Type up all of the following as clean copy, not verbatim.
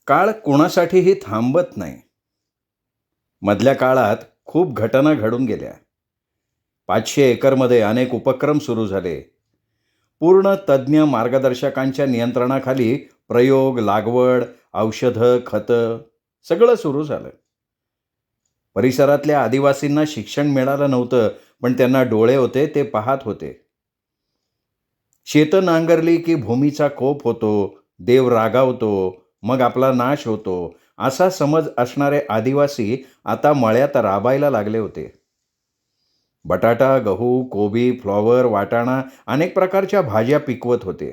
काळ कोणासाठीही थांबत नाही. मधल्या काळात खूप घटना घडून गेल्या. 500 एकरमध्ये अनेक उपक्रम सुरू झाले. पूर्ण तज्ज्ञ मार्गदर्शकांच्या नियंत्रणाखाली प्रयोग, लागवड, औषधं, खतं सगळं सुरू झालं. परिसरातल्या आदिवासींना शिक्षण मिळालं नव्हतं, पण त्यांना डोळे होते, ते पाहत होते. शेतं नांगरली की भूमीचा कोप होतो, देव रागावतो, मग आपला नाश होतो, असा समज असणारे आदिवासी आता मळ्यात राबायला लागले होते. बटाटा, गहू, कोबी, फ्लॉवर, वाटाणा अनेक प्रकारच्या भाज्या पिकवत होते.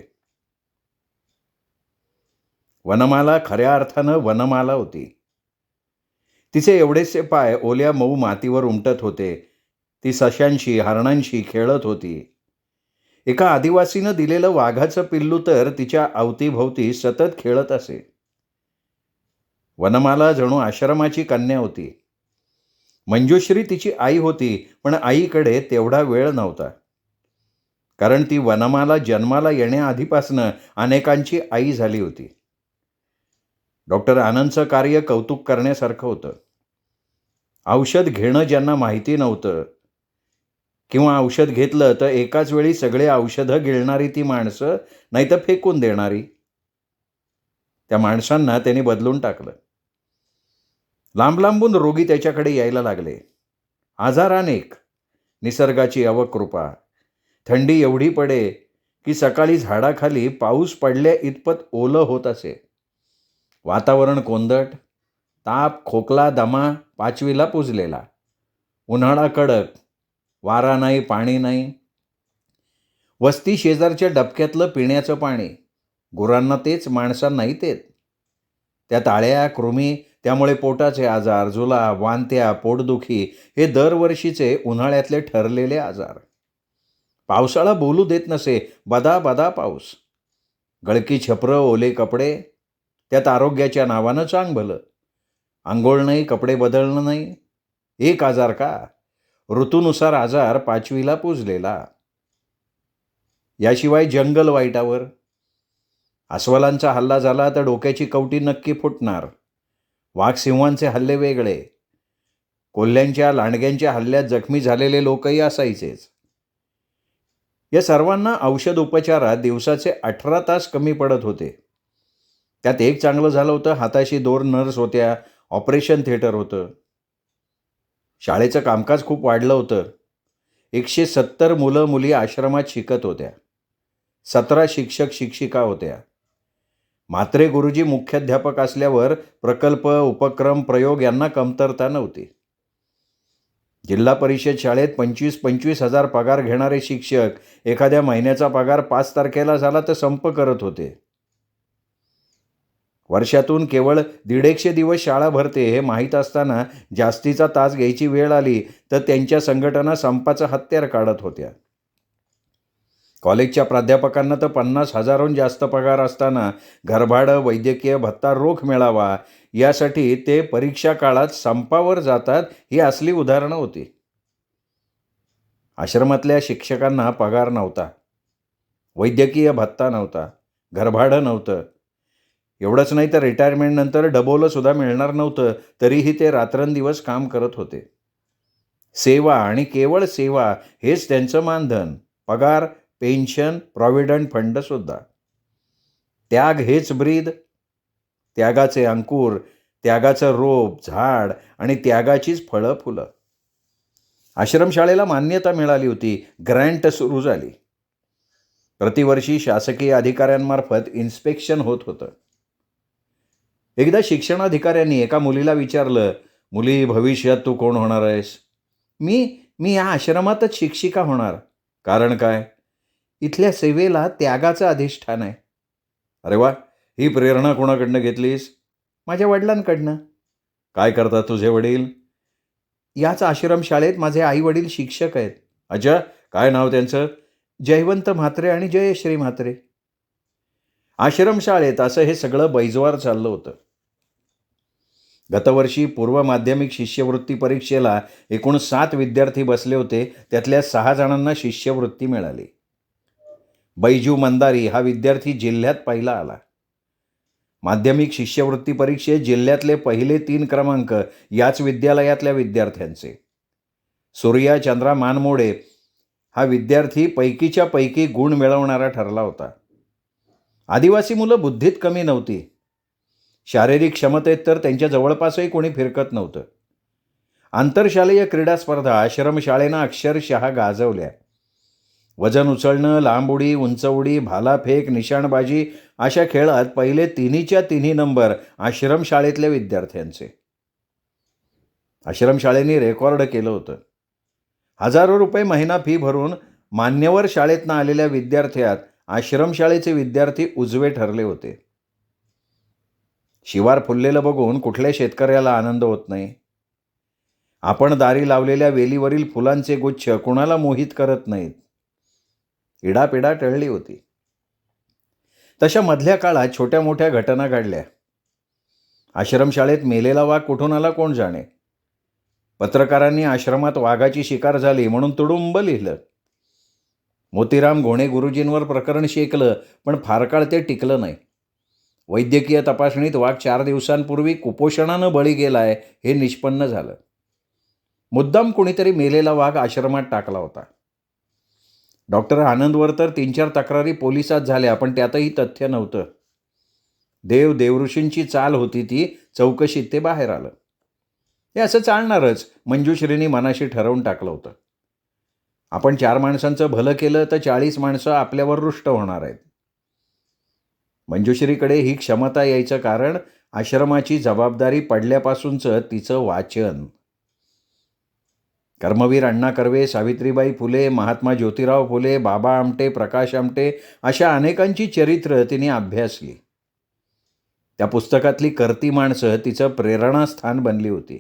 वनमाला खऱ्या अर्थानं वनमाला होती. तिचे एवढेसे पाय ओल्या मऊ मातीवर उमटत होते. ती सशांशी, हरणांशी खेळत होती. एका आदिवासीनं दिलेलं वाघाचं पिल्लू तर तिच्या अवतीभोवती सतत खेळत असे. वनमाला जणू आश्रमाची कन्या होती. मंजुश्री तिची आई होती, पण आईकडे तेवढा वेळ नव्हता. कारण ती वनमाला जन्माला येण्याआधीपासनं अनेकांची आई झाली होती. डॉक्टर आनंदचं कार्य कौतुक करण्यासारखं होतं. औषध घेणं ज्यांना माहिती नव्हतं किंवा औषध घेतलं तर एकाच वेळी सगळे औषधं गिळणारी ती माणसं, नाही तर फेकून देणारी, त्या माणसांना त्याने बदलून टाकलं. लांब लांबून रोगी त्याच्याकडे यायला लागले. आजार अनेक, निसर्गाची अवकृपा. थंडी एवढी पडे की सकाळी झाडाखाली पाऊस पडल्या इतपत ओलं होत असे. वातावरण कोंदट, ताप, खोकला, दमा 5वीला पुजलेला. उन्हाळा कडक, वारा नाही, पाणी नाही. वस्ती शेजारच्या डबक्यातलं पिण्याचं पाणी, गुरांना तेच, माणसांनाही तेच. त्यात आळ्या, कृमी, त्यामुळे पोटाचे आजार, जुलाब, वांत्या, पोटदुखी हे दरवर्षीचे उन्हाळ्यातले ठरलेले आजार. पावसाळा बोलू देत नसे, बदा बदा पाऊस. गळकी छपरं, ओले कपडे, त्यात आरोग्याच्या नावानं चांगभलं. अंघोळ नाही, कपडे बदलणं नाही. एक आजार का? ऋतूनुसार आजार 5वीला पुजलेला. याशिवाय जंगल वाईटावर. अस्वलांचा हल्ला झाला तर डोक्याची कवटी नक्की फुटणार. वाघ सिंहांचे हल्ले वेगळे. कोल्ह्यांच्या, लांडग्यांच्या हल्ल्यात जखमी झालेले लोकही असायचेच. या सर्वांना औषध उपचारात दिवसाचे 18 तास कमी पडत होते. त्यात एक चांगलं झालं होतं, हाताशी 2 नर्स होत्या, ऑपरेशन थिएटर होतं. शाळेचं कामकाज खूप वाढलं होतं. 170 मुलं मुली आश्रमात शिकत होत्या. 17 शिक्षक शिक्षिका होत्या. म्हात्रे गुरुजी मुख्याध्यापक असल्यावर प्रकल्प, उपक्रम, प्रयोग यांना कमतरता नव्हती. जिल्हा परिषद शाळेत 25,000 पगार घेणारे शिक्षक एखाद्या महिन्याचा पगार 5 तारखेला झाला तर संप करत होते. वर्षातून केवळ 150 दिवस शाळा भरते हे माहीत असताना जास्तीचा तास घ्यायची वेळ आली तर त्यांच्या संघटना संपाचं हत्यार काढत होत्या. कॉलेजच्या प्राध्यापकांना तर 50,000हून जास्त पगार असताना घरभाडं, वैद्यकीय भत्ता रोख मिळावा यासाठी ते परीक्षा काळात संपावर जातात, ही असली उदाहरणं होती. आश्रमातल्या शिक्षकांना पगार नव्हता, वैद्यकीय भत्ता नव्हता, घरभाडं नव्हतं. एवढंच नाही तर रिटायरमेंटनंतर डबोलं सुद्धा मिळणार नव्हतं, तरीही ते रात्रंदिवस काम करत होते. सेवा आणि केवळ सेवा हेच त्यांचं मानधन. पगार, पेन्शन, प्रॉव्हिडंट फंड सुद्धा. त्याग हेच ब्रीद. त्यागाचे अंकुर, त्यागाचं रोप, झाड आणि त्यागाचीच फळं फुलं. आश्रमशाळेला मान्यता मिळाली होती. ग्रँट सुरू झाली. प्रतिवर्षी शासकीय अधिकाऱ्यांमार्फत इन्स्पेक्शन होत होतं. एकदा शिक्षणाधिकाऱ्यांनी एका मुलीला विचारलं, मुली, भविष्यात तू कोण होणार आहेस? मी मी या आश्रमातच शिक्षिका होणार. कारण काय? इथल्या सेवेला त्यागाचं अधिष्ठान आहे. अरे वा, ही प्रेरणा कोणाकडनं घेतलीस? माझ्या वडिलांकडनं. काय करतात तुझे वडील? याच आश्रमशाळेत माझे आई वडील शिक्षक आहेत. अच्छा, काय नाव त्यांचं? जयवंत म्हात्रे आणि जयश्री म्हात्रे. आश्रमशाळेत असं हे सगळं बैजवार चाललं होतं. गतवर्षी पूर्व माध्यमिक शिष्यवृत्ती परीक्षेला एकूण 7 विद्यार्थी बसले होते. त्यातल्या 6 जणांना शिष्यवृत्ती मिळाली. बैजू मंदारी हा विद्यार्थी जिल्ह्यात पहिला आला. माध्यमिक शिष्यवृत्ती परीक्षेत जिल्ह्यातले पहिले 3 क्रमांक याच विद्यालयातल्या विद्यार्थ्यांचे. सूर्या चंद्रा मानमोडे हा विद्यार्थी पैकीच्या पैकी गुण मिळवणारा ठरला होता. आदिवासी मुलं बुद्धीत कमी नव्हती. शारीरिक क्षमतेत तर त्यांच्या जवळपासही कोणी फिरकत नव्हतं. आंतरशालेय क्रीडा स्पर्धा आश्रमशाळेनं अक्षरशः गाजवल्या. वजन उचलणं, लांब उडी, उंच उडी, भालाफेक, निशाणबाजी अशा खेळात पहिले तिन्हीच्या तिन्ही नंबर आश्रमशाळेतल्या विद्यार्थ्यांचे. आश्रमशाळेने रेकॉर्ड केलं होतं. हजारो रुपये महिना फी भरून मान्यवर शाळेतनं आलेल्या विद्यार्थ्यात आश्रमशाळेचे विद्यार्थी उजवे ठरले होते. शिवार फुललेलं बघून कुठल्या शेतकऱ्याला आनंद होत नाही. आपण दारी लावलेल्या वेलीवरील फुलांचे गुच्छ कुणाला मोहित करत नाहीत. इडापिडा टळली होती. तशा मधल्या काळात छोट्या मोठ्या घटना घडल्या. आश्रमशाळेत मेलेला वाघ कुठून आला कोण जाणे. पत्रकारांनी आश्रमात वाघाची शिकार झाली म्हणून तुडुंब लिहिलं. मोतीराम घोणे गुरुजींवर प्रकरण शेकलं, पण फार काळ ते टिकलं नाही. वैद्यकीय तपासणीत वाघ 4 दिवसांपूर्वी कुपोषणानं बळी गेलाय हे निष्पन्न झालं. मुद्दाम कुणीतरी मेलेला वाघ आश्रमात टाकला होता. डॉक्टर आनंदवर तर 3-4 तक्रारी पोलिसात झाल्या, पण त्यातही तथ्य नव्हतं. देवऋषींची चाल होती ती. चौकशीत ते बाहेर आलं. हे असं चालणारच मंजुश्रींनी मनाशी ठरवून टाकलं होतं. आपण 4 माणसांचं भलं केलं तर 40 माणसं आपल्यावर रुष्ट होणार आहेत. मंजुश्रीकडे ही क्षमता यायचं कारण आश्रमाची जबाबदारी पडल्यापासूनचं तिचं वाचन. कर्मवीर अण्णा कर्वे, सावित्रीबाई फुले, महात्मा ज्योतिराव फुले, बाबा आमटे, प्रकाश आमटे अशा अनेकांची चरित्र तिने अभ्यासली. त्या पुस्तकातली करती माणसं तिचं प्रेरणास्थान बनली होती.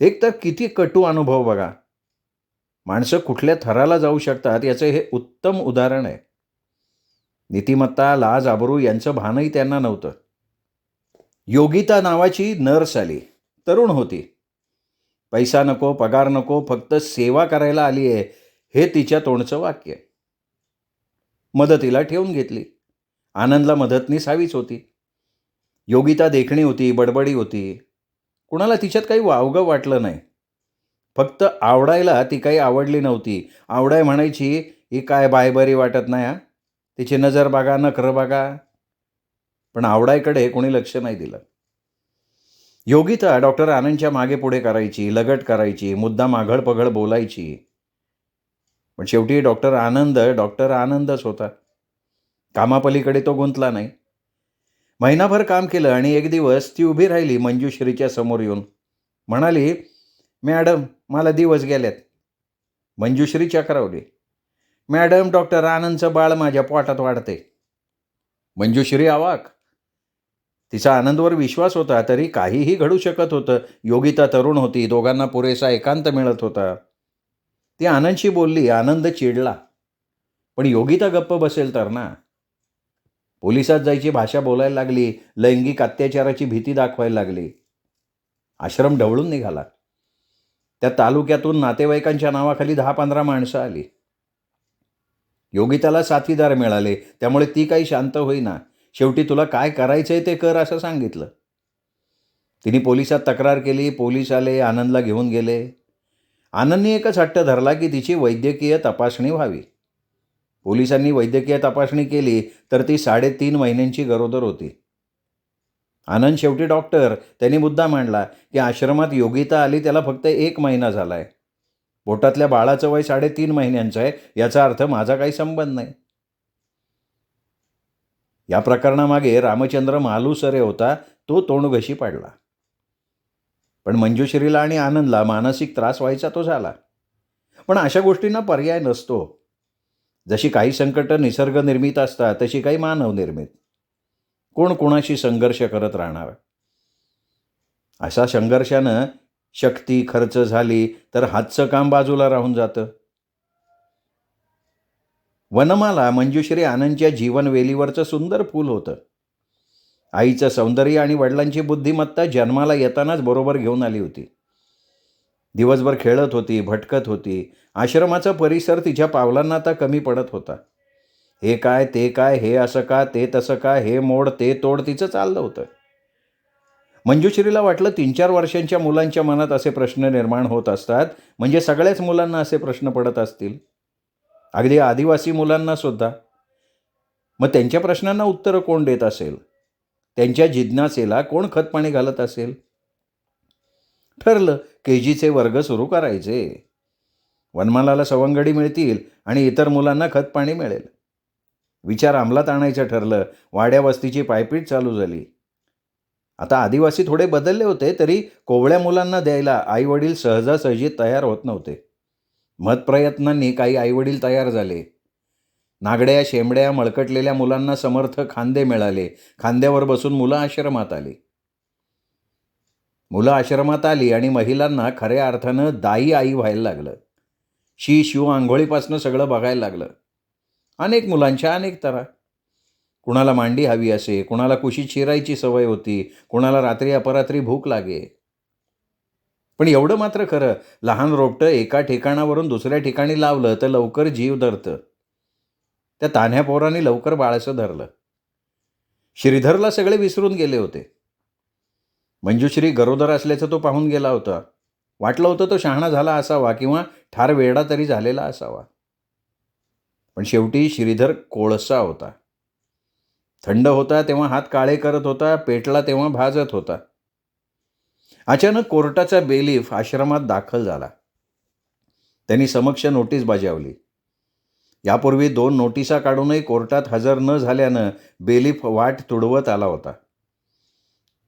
एक तर किती कटू अनुभव बघा. माणसं कुठल्या थराला जाऊ शकतात याचं हे उत्तम उदाहरण आहे. नीतिमत्ता, लाज, आबरू यांचं भानही त्यांना नव्हतं. योगिता नावाची नर्स आली. तरुण होती. पैसा नको, पगार नको, फक्त सेवा करायला आली आहे हे तिच्या तोंडचं वाक्य. मदतीला ठेवून घेतली. आनंदला मदतनीस हवीच होती. योगिता देखणी होती, बडबडी होती. कुणाला तिच्यात काही वावगं वाटलं नाही. फक्त आवडायला ती काही आवडली नव्हती. आवडाय म्हणायची, ही काय बायबरी वाटत नाही हा, तिची नजर बघा, नखरं बघा. पण आवडायकडे कोणी लक्ष नाही दिलं. योगिता डॉक्टर आनंदच्या मागे पुढे करायची, लगट करायची, मुद्दाम आघळपघळ बोलायची. पण शेवटी डॉक्टर आनंदच होता. कामापलीकडे तो गुंतला नाही. महिनाभर काम केलं आणि एक दिवस ती उभी राहिली मंजुश्रीच्या समोर येऊन. म्हणाली, मॅडम मला दिवस गेल्यात. मंजुश्री चक्रावली. मॅडम, डॉक्टर आनंदचं बाळ माझ्या पोटात वाढते. मंजुश्री अवाक. तिचा आनंदवर विश्वास होता, तरी काहीही घडू शकत होतं. योगिता तरुण होती. दोघांना पुरेसा एकांत मिळत होता. ती आनंदशी बोलली. आनंद चिडला. पण योगिता गप्प बसेल तर ना. पोलिसात जायची भाषा बोलायला लागली. लैंगिक अत्याचाराची भीती दाखवायला लागली. आश्रम ढवळून निघाला. त्या तालुक्यातून नातेवाईकांच्या नावाखाली 10-15 माणसं आली. योगिताला साथीदार मिळाले, त्यामुळे ती काही शांत होईना. शेवटी तुला काय करायचंय ते कर असं सांगितलं. तिने पोलिसात तक्रार केली. पोलीस आले, आनंदला घेऊन गेले. आनंदने एकच हट्ट धरला की तिची वैद्यकीय तपासणी व्हावी. पोलिसांनी वैद्यकीय तपासणी केली तर ती 3.5 महिन्यांची गरोदर होती. आनंद शेवटी डॉक्टर. त्यांनी मुद्दा मांडला की आश्रमात योगिता आली त्याला फक्त 1 महिना झालाय. पोटातल्या बाळाचं वय 3.5 महिन्यांचं आहे. याचा अर्थ माझा काही संबंध नाही. या प्रकरणामागे रामचंद्र मालुसरे होता. तो तोंडघशी पाडला. पण मंजुश्रीला आणि आनंदला मानसिक त्रास व्हायचा तो झाला. पण अशा गोष्टींना पर्याय नसतो. जशी काही संकट निसर्ग निर्मित असतात, तशी काही मानव निर्मित. कोण कोणाशी संघर्ष करत राहणार. अशा संघर्षानं शक्ती खर्च झाली तर हातचं काम बाजूला राहून जातं. वनमाला मंजुश्री आनंदच्या जीवनवेलीवरचं सुंदर फूल होतं. आईचं सौंदर्य आणि वडिलांची बुद्धिमत्ता जन्माला येतानाच बरोबर घेऊन आली होती. दिवसभर खेळत होती, भटकत होती. आश्रमाचा परिसर तिच्या पावलांना आता कमी पडत होता. हे काय, ते काय, हे असं का, ते तसं का, हे मोड, ते तोड तिचं चाललं होतं. मंजुश्रीला वाटलं 3-4 वर्षांच्या मुलांच्या मनात असे प्रश्न निर्माण होत असतात, म्हणजे सगळ्याच मुलांना असे प्रश्न पडत असतील. अगदी आदिवासी मुलांना सुद्धा. मग त्यांच्या प्रश्नांना उत्तरं कोण देत असेल? त्यांच्या जिज्ञासेला कोण खतपाणी घालत असेल? ठरलं KGचे वर्ग सुरू करायचे. वनमालाला सवंगडी मिळतील आणि इतर मुलांना खतपाणी मिळेल. विचार अंमलात आणायचं ठरलं. वाड्या वस्तीची पायपीट चालू झाली. आता आदिवासी थोडे बदलले होते, तरी कोवळ्या मुलांना द्यायला आईवडील सहजासहजी तयार होत नव्हते. मतप्रयत्नांनी काही आईवडील तयार झाले. नागड्या, शेंबड्या, मळकटलेल्या मुलांना समर्थ खांदे मिळाले. खांद्यावर बसून मुलं आश्रमात आली. मुलं आश्रमात आली आणि महिलांना खऱ्या अर्थानं दाई आई व्हायला लागलं. शिव आंघोळीपासनं सगळं बघायला लागलं. अनेक मुलांच्या अनेक तऱ्हा. कुणाला मांडी हवी असे, कुणाला कुशीत शिरायची सवय होती, कुणाला रात्री अपरात्री भूक लागे. पण एवढं मात्र खरं, लहान रोपटं एका ठिकाणावरून दुसऱ्या ठिकाणी लावलं तर लवकर जीव धरतं. त्या तान्ह्या पोरांनी लवकर बाळसं धरलं. श्रीधरला सगळे विसरून गेले होते. मंजुश्री गरोदर असल्याचं तो पाहून गेला होता. वाटलं होतं तो शहाणा झाला असावा किंवा ठार वेडा तरी झालेला असावा. पण शेवटी श्रीधर कोळसा होता. थंड होता तेव्हा हात काळे करत होता, पेटला तेव्हा भाजत होता. अचानक कोर्टाचा बेलीफ आश्रमात दाखल झाला. त्यांनी समक्ष नोटीस बजावली. यापूर्वी 2 नोटिसा काढूनही कोर्टात हजर न झाल्यानं बेलीफ वाट तुडवत आला होता.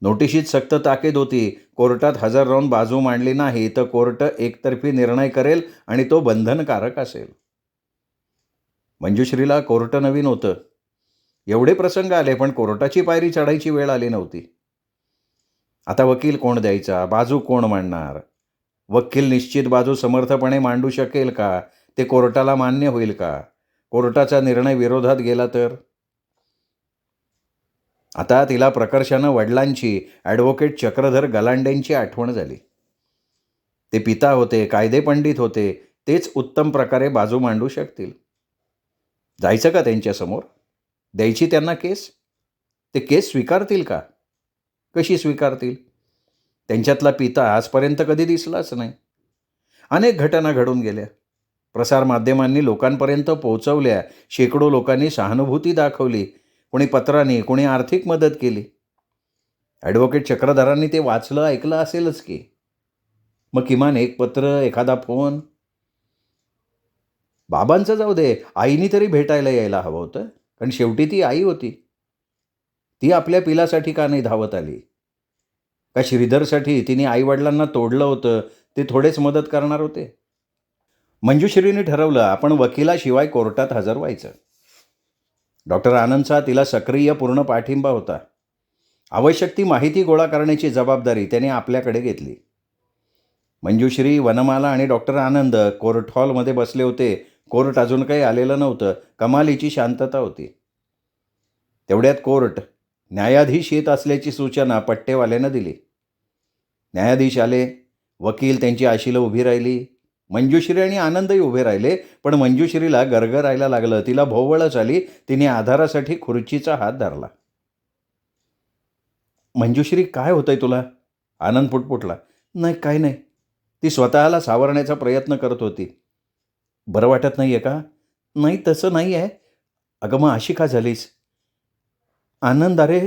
नोटिशीत सक्त ताकीद होती, कोर्टात हजर राहून बाजू मांडली नाही तर कोर्ट एकतर्फी निर्णय करेल आणि तो बंधनकारक असेल. मंजुश्रीला कोर्ट नवीन होतं. एवढे प्रसंग आले पण कोर्टाची पायरी चढायची वेळ आली नव्हती. आता वकील कोण द्यायचा, बाजू कोण मांडणार? वकील निश्चित बाजू समर्थपणे मांडू शकेल का? ते कोर्टाला मान्य होईल का? कोर्टाचा निर्णय विरोधात गेला तर? आता तिला प्रकर्षानं वडिलांची, ॲडव्होकेट चक्रधर गलांडेंची आठवण झाली. ते पिता होते, कायदेपंडित होते, तेच उत्तम प्रकारे बाजू मांडू शकतील. जायचं का त्यांच्यासमोर? द्यायची त्यांना केस? ते केस स्वीकारतील का? कशी स्वीकारतील? त्यांच्यातला पिता आजपर्यंत कधी दिसलाच नाही. अनेक घटना घडून गेल्या. प्रसारमाध्यमांनी लोकांपर्यंत पोहोचवल्या. शेकडो लोकांनी सहानुभूती दाखवली. कोणी पत्रांनी, कोणी आर्थिक मदत केली. ॲडव्होकेट चक्रधरांनी ते वाचलं, ऐकलं असेलच की. मग किमान एक पत्र, एखादा फोन. बाबांचं जाऊ दे, आईनी तरी भेटायला यायला हवं होतं. कारण शेवटी ती आई होती. ती आपल्या पिलासाठी का नाही धावत आली? का श्रीधरसाठी तिने आईवडिलांना तोडलं होतं, ते थोडेच मदत करणार होते? मंजुश्रीने ठरवलं आपण वकिलाशिवाय कोर्टात हजर व्हायचं. डॉक्टर आनंदचा तिला सक्रिय पूर्ण पाठिंबा होता. आवश्यक ती माहिती गोळा करण्याची जबाबदारी त्याने आपल्याकडे घेतली. मंजुश्री, वनमाला आणि डॉक्टर आनंद कोर्ट हॉलमध्ये बसले होते. कोर्ट अजून काही आलेलं नव्हतं. कमालीची शांतता होती. तेवढ्यात कोर्ट न्यायाधीश येत असल्याची सूचना पट्टेवाल्यानं दिली. न्यायाधीश आले. वकील त्यांची आशीला उभी राहिली. मंजुश्री आणि आनंदही उभे राहिले. पण मंजुश्रीला गरगरायला लागलं. तिला भोवळच आली. तिने आधारासाठी खुर्चीचा हात धरला. मंजुश्री, काय होतंय तुला? आनंद पुटपुटला. नाही, काय नाही. ती स्वतःला सावरण्याचा प्रयत्न करत होती. बरं वाटत नाही आहे का? नाही, तसं नाही आहे. अगं मग अशी का झालीस? आनंद, अरे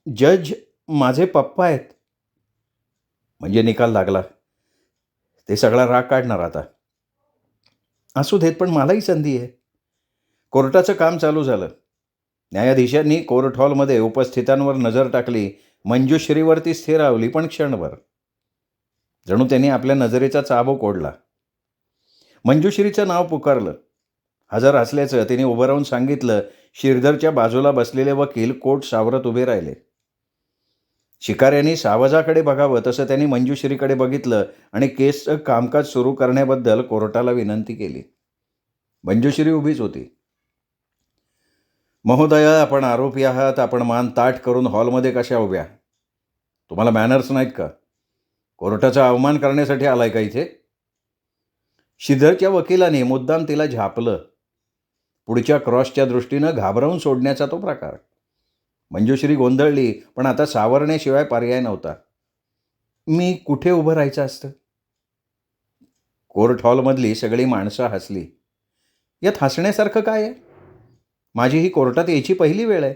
जज माझे पप्पा आहेत. म्हणजे निकाल लागला. ते सगळा राग काढणार आता. असू देत, पण मलाही संधी आहे. कोर्टाचं काम चालू झालं. न्यायाधीशांनी कोर्ट हॉलमध्ये उपस्थितांवर नजर टाकली. मंजुश्रीवरती स्थिरावली, पण क्षणभर. जणू त्यांनी आपल्या नजरेचा चाबूक ओढला. मंजुश्रीचं नाव पुकारलं. हजर असल्याचं तिने उभं राहून सांगितलं. श्रीधरच्या बाजूला बसलेले वकील कोट सावरत उभे राहिले. शिकाऱ्यांनी सावजाकडे बघावं तसं त्यांनी मंजुश्रीकडे बघितलं आणि केसचं कामकाज सुरू करण्याबद्दल कोर्टाला विनंती केली. मंजुश्री उभीच होती. महोदया, आपण आरोपी आहात. आपण मान ताठ करून हॉलमध्ये कशा उभ्या? तुम्हाला मॅनर्स नाहीत का? कोर्टाचा अवमान करण्यासाठी आलाय का इथे? श्रीधरच्या वकिलाने मुद्दाम तिला झापलं. पुढच्या क्रॉसच्या दृष्टीनं घाबरवून सोडण्याचा तो प्रकार. मंजुश्री गोंधळली, पण आता सावरण्याशिवाय पर्याय नव्हता. मी कुठे उभं राहायचं असतं? कोर्ट हॉलमधली सगळी माणसं हसली. यात हसण्यासारखं काय आहे? माझी ही कोर्टात यायची पहिली वेळ आहे.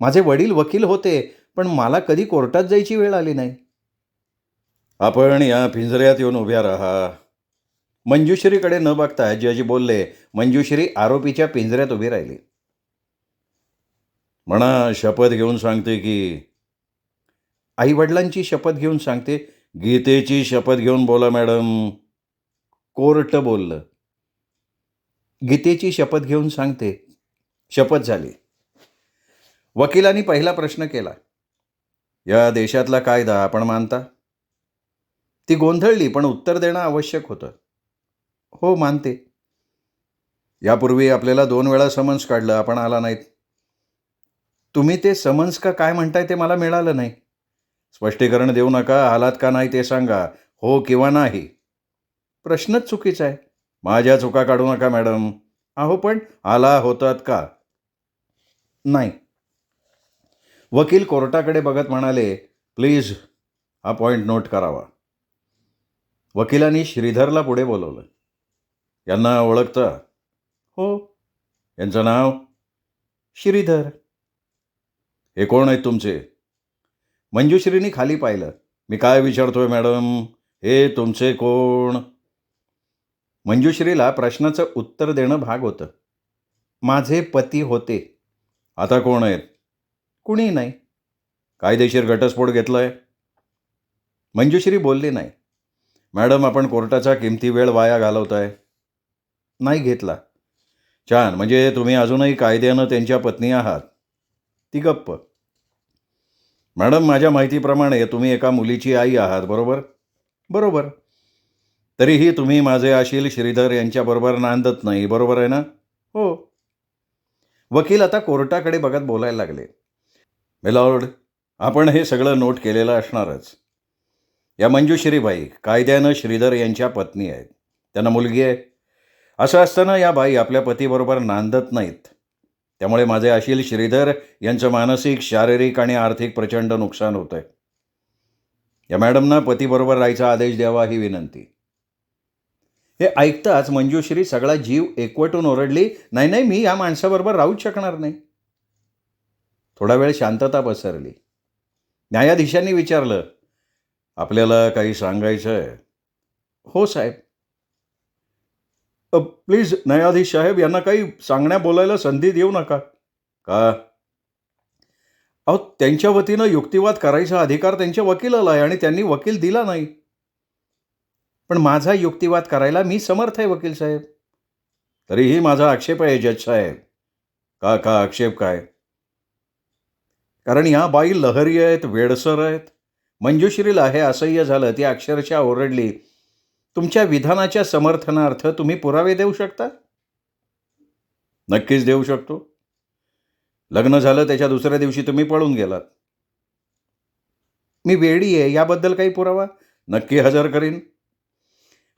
माझे वडील वकील होते, पण मला कधी कोर्टात जायची वेळ आली नाही. आपण या पिंजऱ्यात येऊन उभ्या राहा. मंजुश्रीकडे न बघता जज बोलले. मंजुश्री आरोपीच्या पिंजऱ्यात उभी राहिली. म्हणा, शपथ घेऊन सांगते की? आई वडिलांची शपथ घेऊन सांगते. गीतेची शपथ घेऊन बोला मॅडम. कोर्ट बोललं. गीतेची शपथ घेऊन सांगते. शपथ झाली. वकिलांनी पहिला प्रश्न केला. या देशातला कायदा आपण मानता? ती गोंधळली, पण उत्तर देणं आवश्यक होतं. हो, मानते. यापूर्वी आपल्याला 2 वेळा समन्स काढलं, आपण आला नाहीत. तुम्ही ते समन्स का काय म्हणताय ते मला मिळालं नाही. स्पष्टीकरण देऊ नका. आलात का नाही ते सांगा. हो किंवा नाही. प्रश्नच चुकीचा आहे. माझ्या चुका काढू नका मॅडम. अहो, पण आला होतात का? नाही. वकील कोर्टाकडे बघत म्हणाले, प्लीज हा पॉईंट नोट करावा. वकिलांनी श्रीधरला पुढे बोलवलं. यांना ओळखता? हो. यांचं नाव? श्रीधर. हे कोण आहेत तुमचे? मंजुश्रीनी खाली पाहिलं. मी काय विचारतोय मॅडम? हे तुमचे कोण? मंजुश्रीला प्रश्नाचं उत्तर देणं भाग होतं. माझे पती होते. आता कोण आहेत? कुणी नाही. कायदेशीर घटस्फोट घेतलाय? मंजुश्री बोलली नाही. मॅडम, आपण कोर्टाचा किमती वेळ वाया घालवताय. नाही घेतला. छान, म्हणजे तुम्ही अजूनही कायद्यानं त्यांच्या पत्नी आहात. ती गप्प. मॅडम, माझ्या माहितीप्रमाणे तुम्ही एका मुलीची आई आहात, बरोबर? बरोबर. तरीही तुम्ही माझे आशील श्रीधर यांच्याबरोबर नांदत नाही, बरोबर आहे ना? हो. वकील आता कोर्टाकडे बघत बोलायला लागले. मिलॉर्ड, आपण हे सगळं नोट केलेलं असणारच. या मंजुश्रीबाई कायद्यानं श्रीधर यांच्या पत्नी आहेत. त्यांना मुलगी आहे. असं असताना या बाई आपल्या पतीबरोबर नांदत नाहीत. त्यामुळे माझे आशील श्रीधर यांचं मानसिक, शारीरिक आणि आर्थिक प्रचंड नुकसान होतं आहे. या मॅडमना पतीबरोबर राहायचा आदेश द्यावा ही विनंती. हे ऐकताच मंजुश्री सगळा जीव एकवटून ओरडली, नाही नाही, मी या माणसाबरोबर राहूच शकणार नाही. थोडा वेळ शांतता पसरली. न्यायाधीशांनी विचारलं, आपल्याला काही सांगायचं आहे? हो साहेब. प्लीज न्यायाधीश साहेब, यांना काही सांगण्या बोलायला संधी देऊ नका. का? अहो, त्यांच्या वतीनं युक्तिवाद करायचा अधिकार त्यांच्या वकिलाला आहे आणि त्यांनी वकील दिला नाही. पण माझा युक्तिवाद करायला मी समर्थ आहे वकील साहेब. तरीही माझा आक्षेप आहे जज साहेब. का आक्षेप काय? कारण या बाई लहरी आहेत, वेडसर आहेत. मंजुश्रीला हे असह्य झालं. ती अक्षरशः ओरडली, तुमच्या विधानाच्या समर्थनार्थ तुम्ही पुरावे देऊ शकता? नक्कीच देऊ शकतो. लग्न झालं त्याच्या दुसऱ्या दिवशी तुम्ही पळून गेलात. मी वेडी आहे याबद्दल काही पुरावा? नक्की हजर करीन.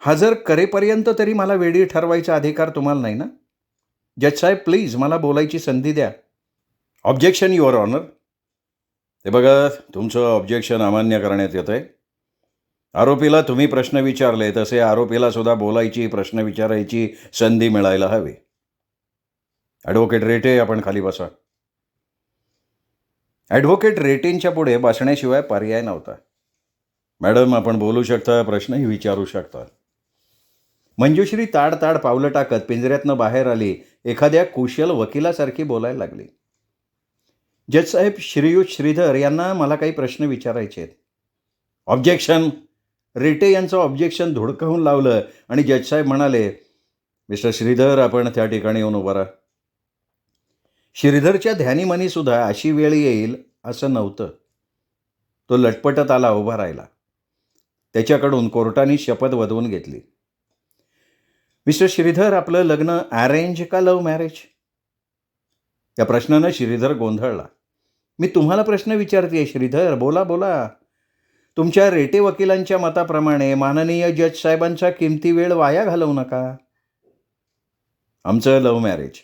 हजर करेपर्यंत तरी मला वेडी ठरवायचा अधिकार तुम्हाला नाही ना? जज साहेब, प्लीज मला बोलायची संधी द्या. Objection your honour. ते बघा, तुमचं ऑब्जेक्शन अमान्य करण्यात येतं आहे. आरोपीला तुम्ही प्रश्न विचारले तसे आरोपीला सुद्धा बोलायची, प्रश्न विचारायची संधी मिळायला हवी. ॲडव्होकेट रेटे, आपण खाली बसा. ॲडव्होकेट रेटेंच्या पुढे बसण्याशिवाय पर्याय नव्हता. मॅडम, आपण बोलू शकता, प्रश्नही विचारू शकता. मंजुश्री ताड पावलं टाकत पिंजऱ्यातनं बाहेर आली. एखाद्या कुशल वकिलासारखी बोलायला लागली. जज साहेब, श्रीयुत श्रीधर यांना मला काही प्रश्न विचारायचे आहेत. ऑब्जेक्शन. रेटे यांचं ऑब्जेक्शन धुडकावून लावलं आणि जज साहेब म्हणाले, मिस्टर श्रीधर, आपण त्या ठिकाणी येऊन उभा राहा. श्रीधरच्या ध्यानीमनी सुद्धा अशी वेळ येईल असं नव्हतं. तो लटपटत आला, उभा राहिला. त्याच्याकडून कोर्टाने शपथ वधवून घेतली. मिस्टर श्रीधर, आपलं लग्न अरेंज का लव्ह मॅरेज? या प्रश्नानं श्रीधर गोंधळला. मी तुम्हाला प्रश्न विचारते श्रीधर, बोला बोला. तुमच्या रेटे वकिलांच्या मताप्रमाणे माननीय जज साहेबांचा किमती वेळ वाया घालवू नका. आमचं लव्ह मॅरेज.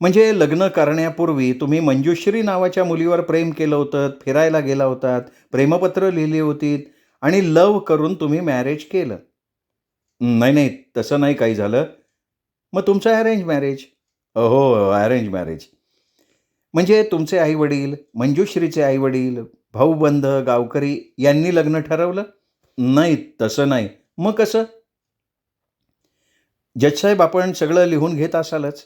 म्हणजे लग्न करण्यापूर्वी तुम्ही मंजुश्री नावाच्या मुलीवर प्रेम केलं होतं, फिरायला गेला होतात, प्रेमपत्र लिहिली होतीत आणि लव्ह करून तुम्ही मॅरेज केलं. नाही, नाही, तसं नाही काही झालं. मग तुमचं अरेंज मॅरेज. हो, अरेंज मॅरेज. म्हणजे तुमचे आई-वडील, मंजुश्रीचे आई-वडील, भाऊबंध, गावकरी यांनी लग्न ठरवलं? नाही, तसं नाही. मग कसं? जजसाहेब, आपण सगळं लिहून घेत असालच.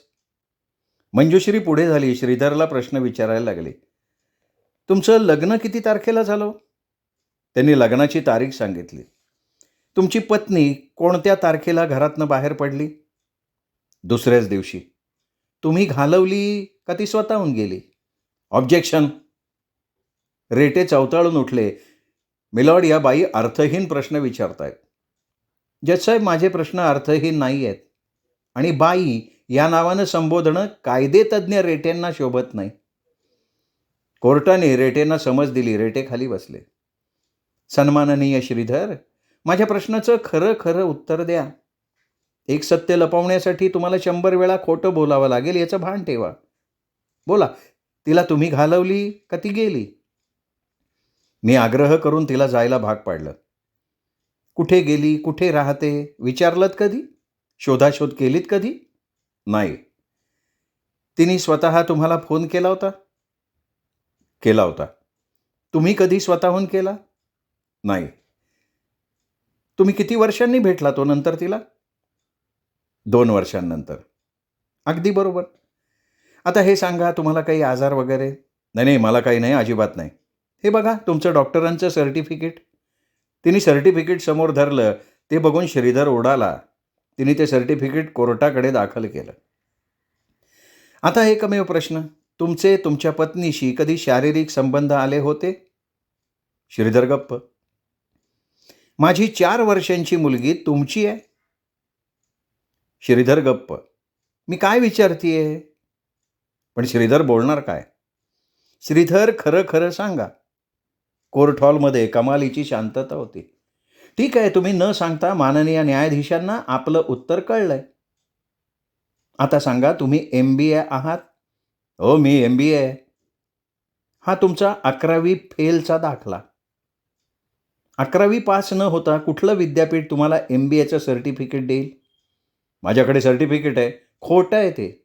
मंजुश्री पुढे झाली. श्रीधरला प्रश्न विचारायला लागली. तुमचं लग्न किती तारखेला झालं? त्यांनी लग्नाची तारीख सांगितली. तुमची पत्नी कोणत्या तारखेला घरातनं बाहेर पडली? दुसऱ्याच दिवशी. तुम्ही घालवली का ती स्वतःहून गेली? ऑब्जेक्शन. रेटे चवताळून उठले. मिलॉर्ड, या बाई अर्थहीन प्रश्न विचारतायत. जजसाहेब, माझे प्रश्न अर्थहीन नाही आहेत आणि बाई या नावानं संबोधणं कायदेतज्ञ रेटेंना शोभत नाही. कोर्टाने रेटेंना समज दिली. रेटे खाली बसले. सन्माननीय श्रीधर, माझ्या प्रश्नाचं खरं खरं उत्तर द्या. एक सत्य लपवण्यासाठी तुम्हाला 100 वेळा खोटं बोलावं लागेल, याचं भान ठेवा. बोला, तिला तुम्ही घालवली का ती गेली? मी आग्रह करून तिला जायला भाग पाडलं. कुठे गेली, कुठे राहते विचारलत कधी? शोधाशोध केलीत कधी? नाही. तिने स्वतः तुम्हाला फोन केला होता? केला होता. तुम्ही कधी स्वतःहून केला? नाही. तुम्ही किती वर्षांनी भेटला तो नंतर तिला? 2 वर्षांनंतर. अगदी बरोबर. आता हे सांगा, तुम्हाला काही आजार वगैरे? नाही, नाही, मला काही नाही, अजिबात नाही. हे बघा तुमचं डॉक्टरांचं सर्टिफिकेट. तिने सर्टिफिकेट समोर धरलं. ते बघून श्रीधर उडाला. तिने ते सर्टिफिकेट कोर्टाकडे दाखल केलं. आता एकमेव प्रश्न, तुमचे तुमच्या पत्नीशी कधी शारीरिक संबंध आले होते? श्रीधर गप्प. माझी 4 वर्षांची मुलगी तुमची आहे? श्रीधर गप्प. मी काय विचारतीये? पण श्रीधर बोलणार काय? श्रीधर, खरं खरं सांगा. कोर्ट हॉलमध्ये कमालीची शांतता होती. ठीक आहे, तुम्ही न सांगता माननीय न्यायाधीशांना आपलं उत्तर कळलंय. आता सांगा, तुम्ही MBA आहात? हो, मी MBA आहे. हा तुमचा 11वी फेलचा दाखला. 11वी पास न होता कुठलं विद्यापीठ तुम्हाला MBAचं सर्टिफिकेट देईल? माझ्याकडे सर्टिफिकेट आहे. खोटं आहे ते.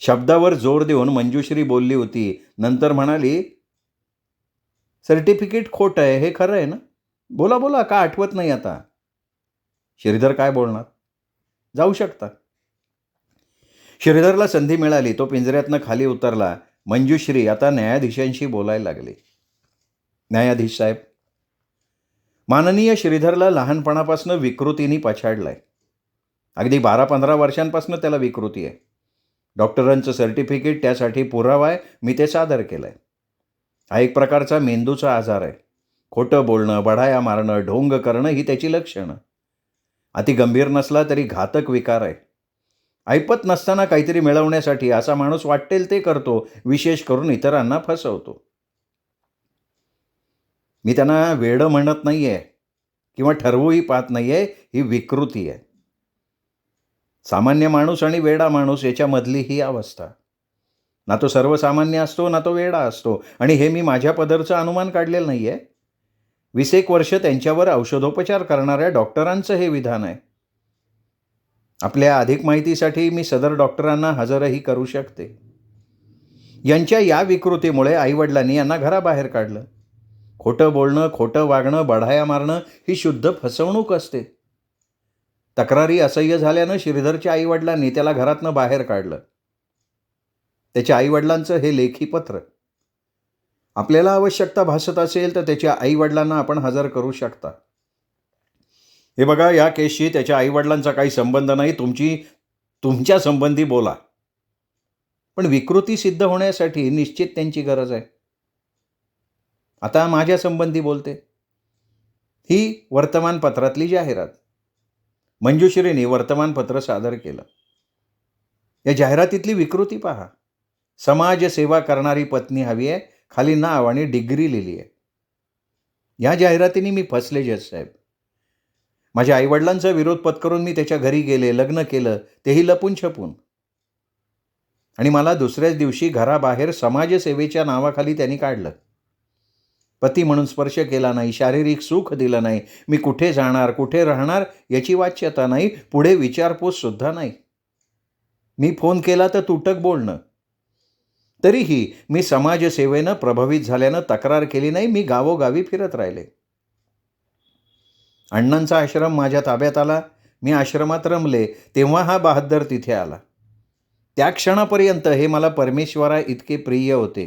शब्दावर जोर देऊन मंजुश्री बोलली होती. नंतर म्हणाली, सर्टिफिकेट खोटं आहे, हे खरं आहे ना? बोला बोला, का आठवत नाही आता? श्रीधर काय बोलणार? जाऊ शकता. श्रीधरला संधी मिळाली. तो पिंजऱ्यातनं खाली उतरला. मंजुश्री आता न्यायाधीशांशी बोलायला लागली. न्यायाधीश साहेब, माननीय श्रीधरला लहानपणापासून विकृतीने पछाडलाय. अगदी 12-15 वर्षांपासून त्याला विकृती आहे. डॉक्टरांचं सर्टिफिकेट त्यासाठी पुरावा आहे. मी ते सादर केलं आहे. हा एक प्रकारचा मेंदूचा आजार आहे. खोटं बोलणं, बढाया मारणं, ढोंग करणं ही त्याची लक्षणं. अति गंभीर नसला तरी घातक विकार आहे. ऐपत नसताना काहीतरी मिळवण्यासाठी असा माणूस वाटेल ते करतो. विशेष करून इतरांना फसवतो. मी त्यांना वेडं म्हणत नाही आहे किंवा ठरवूही पाहत नाही आहे. ही विकृती आहे. सामान्य माणूस आणि वेडा माणूस याच्यामधली ही अवस्था. ना तो सर्वसामान्य असतो, ना तो वेडा असतो. आणि हे मी माझ्या पदरचं अनुमान काढलेलं नाही आहे. 20 वर्ष त्यांच्यावर औषधोपचार करणाऱ्या डॉक्टरांचं हे विधान आहे. आपल्या अधिक माहितीसाठी मी सदर डॉक्टरांना हजरही करू शकते. यांच्या या विकृतीमुळे आईवडिलांनी यांना घराबाहेर काढलं. खोटं बोलणं, खोटं वागणं, बढाया मारणं ही शुद्ध फसवणूक असते. तक्रारी असह्य झाल्यानं श्रीधरच्या आईवडिलांनी त्याला घरातनं बाहेर काढलं. त्याच्या आईवडिलांचं हे लेखी पत्र. आपल्याला आवश्यकता भासत असेल तर त्याच्या आईवडिलांना आपण हजर करू शकता. हे बघा, या केसशी त्याच्या आईवडिलांचा काही संबंध नाही. तुमच्या संबंधी बोला. पण विकृती सिद्ध होण्यासाठी निश्चित त्यांची गरज आहे. आता माझ्या संबंधी बोलते. ही वर्तमानपत्रातली जाहिरात. मंजुश्रीने वर्तमानपत्र सादर केलं. या जाहिरातीतली विकृती पहा. समाजसेवा करणारी पत्नी हवी आहे. खाली नाव आणि डिग्री लिहिली आहे. या जाहिरातीने मी फसले जज साहेब. माझ्या आईवडिलांचा विरोध पत्करून मी त्याच्या घरी गेले, लग्न केलं, तेही लपून छपून. आणि मला दुसऱ्याच दिवशी घराबाहेर समाजसेवेच्या नावाखाली त्यांनी काढलं. पती म्हणून स्पर्श केला नाही, शारीरिक सुख दिलं नाही, मी कुठे जाणार, कुठे राहणार याची वाच्यता नाही, पुढे विचारपूससुद्धा नाही. मी फोन केला तर तुटक बोलणं. तरीही मी समाजसेवेनं प्रभावित झाल्यानं तक्रार केली नाही, मी गावोगावी फिरत राहिले. अण्णांचा आश्रम माझ्या ताब्यात आला, मी आश्रमात रमले, तेव्हा हा बहाद्दर तिथे आला. त्या क्षणापर्यंत हे मला परमेश्वरा इतके प्रिय होते.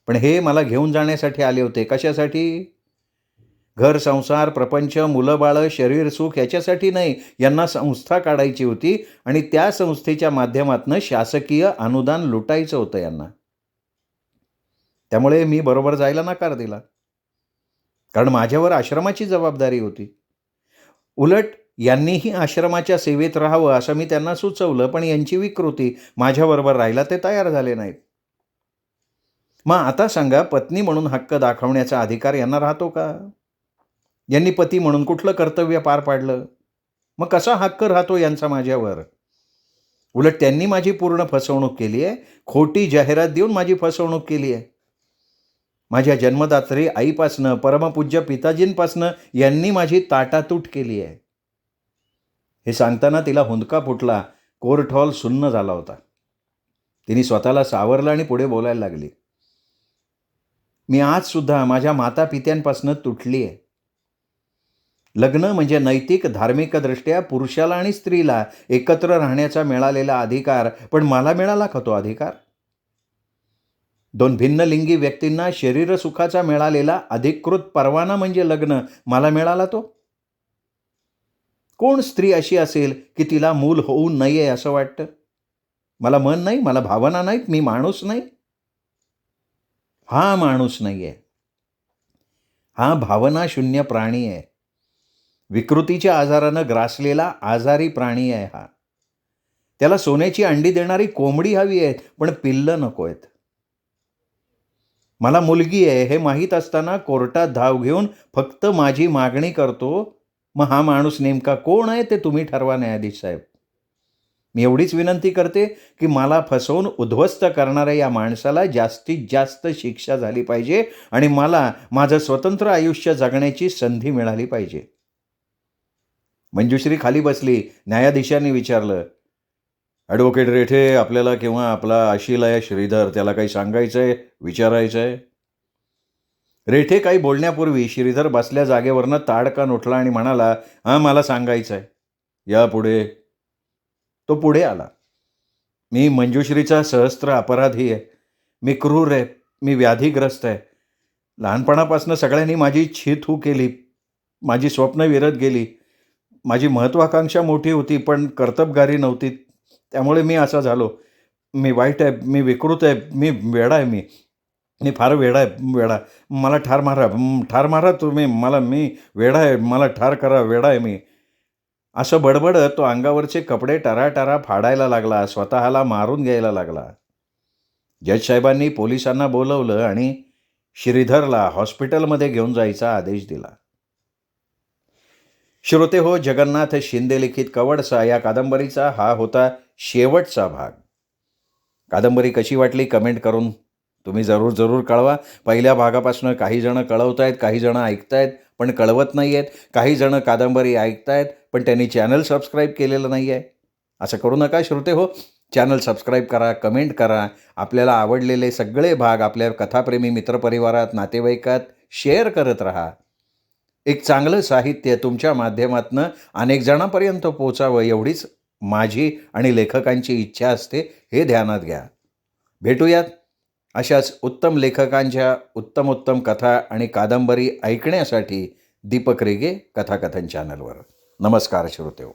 पण हे मला घेऊन जाण्यासाठी आले होते. कशासाठी? घर, संसार, प्रपंच, मुलं बाळं, शरीर सुख याच्यासाठी नाही. यांना संस्था काढायची होती आणि त्या संस्थेच्या माध्यमातून शासकीय अनुदान लुटायचं होतं यांना. त्यामुळे मी बरोबर जायला नकार दिला, कारण माझ्यावर आश्रमाची जबाबदारी होती. उलट यांनीही आश्रमाच्या सेवेत राहावं असं मी त्यांना सुचवलं, पण यांची विकृती, माझ्याबरोबर राहायला ते तयार झाले नाहीत. मग आता सांगा, पत्नी म्हणून हक्क दाखवण्याचा अधिकार यांना राहतो का? यांनी पती म्हणून कुठलं कर्तव्य पार पाडलं? मग कसा हक्क राहतो यांचा माझ्यावर? उलट त्यांनी माझी पूर्ण फसवणूक केली आहे. खोटी जाहिरात देऊन माझी फसवणूक केली आहे. माझ्या जन्मदात्री आईपासनं, परमपूज्य पिताजींपासनं यांनी माझी ताटातूट केली आहे. हे सांगताना तिला हुंदका फुटला. कोर्ट हॉल सुन्न झाला होता. तिने स्वतःला सावरलं आणि पुढे बोलायला लागली. मी आजसुद्धा माझ्या मातापित्यांपासून तुटली आहे. लग्न म्हणजे नैतिक, धार्मिकदृष्ट्या पुरुषाला आणि स्त्रीला एकत्र राहण्याचा मिळालेला अधिकार, पण मला मिळाला का तो अधिकार? दोन भिन्नलिंगी व्यक्तींना शरीरसुखाचा मिळालेला अधिकृत परवाना म्हणजे लग्न, मला मिळाला तो? कोण स्त्री अशी असेल की तिला मूल होऊ नये असं वाटतं? मला मन नाही, मला भावना नाहीत, मी माणूस नाही? हा माणूस नाही आहे. हा भावनाशून्य प्राणी आहे. विकृतीच्या आजारानं ग्रासलेला आजारी प्राणी आहे हा. त्याला सोन्याची अंडी देणारी कोंबडी हवी आहे, पण पिल्लं नको आहेत. मला मुलगी आहे हे माहीत असताना कोर्टात धाव घेऊन फक्त माझी मागणी करतो. मग हा माणूस नेमका कोण आहे ते तुम्ही ठरवा न्यायाधीश साहेब. मी एवढीच विनंती करते की मला फसवून उद्ध्वस्त करणाऱ्या या माणसाला जास्तीत जास्त शिक्षा झाली पाहिजे आणि मला माझं स्वतंत्र आयुष्य जगण्याची संधी मिळाली पाहिजे. मंजुश्री खाली बसली. न्यायाधीशांनी विचारलं, ॲडव्होकेट रेठे, आपल्याला किंवा आपला अशिलया श्रीधर त्याला काही सांगायचं आहे, विचारायचं आहे? रेठे काही बोलण्यापूर्वी श्रीधर बसल्या जागेवरनं ताडकान उठला आणि म्हणाला, हां, मला सांगायचं आहे. या पुढे. तो पुढे आला. मी मंजुश्रीचा सहस्त्र अपराधी आहे. मी क्रूर आहे. मी व्याधीग्रस्त आहे. लहानपणापासून सगळ्यांनी माझी छीथू केली. माझी स्वप्न विरत गेली. माझी महत्त्वाकांक्षा मोठी होती, पण कर्तबगारी नव्हती. त्यामुळे मी असा झालो. मी वाईट आहे, मी विकृत आहे, मी वेडा आहे, मी फार वेडा आहे, वेडा. मला ठार मारा तुम्ही मला, मी वेडा आहे, मला ठार करा, वेडा आहे मी. असं बडबडत तो अंगावरचे कपडे टराटरा फाडायला लागला, स्वतःला मारून घ्यायला लागला. जज साहेबांनी पोलिसांना बोलवलं आणि श्रीधरला हॉस्पिटलमध्ये घेऊन जायचा आदेश दिला. श्रोते हो, जगन्नाथ शिंदे लिखित कवडसा या कादंबरीचा हा होता शेवटचा भाग. कादंबरी कशी वाटली कमेंट करून तुम्ही जरूर कळवा. पहिल्या भागापासून काही जण कळवत आहेत, काही जण ऐकतायत पण कळवत नाही आहेत. काही जण कादंबरी ऐकतायत पण त्यांनी चॅनल सबस्क्राईब केलेलं नाही आहे. असं करू नका श्रोते हो. चॅनल सबस्क्राईब करा, कमेंट करा. आपल्याला आवडलेले सगळे भाग आपल्या कथाप्रेमी मित्रपरिवारात, नातेवाईकात शेअर करत राहा. एक चांगलं साहित्य तुमच्या माध्यमातून अनेक जणांपर्यंत पोचावं एवढीच माझी आणि लेखकांची इच्छा असते, हे ध्यानात घ्या. भेटूयात अशाच उत्तम लेखकांच्या उत्तम कथा आणि कादंबरी ऐकण्यासाठी दीपक रेगे कथाकथन चॅनलवर. नमस्कार श्रोतेहो.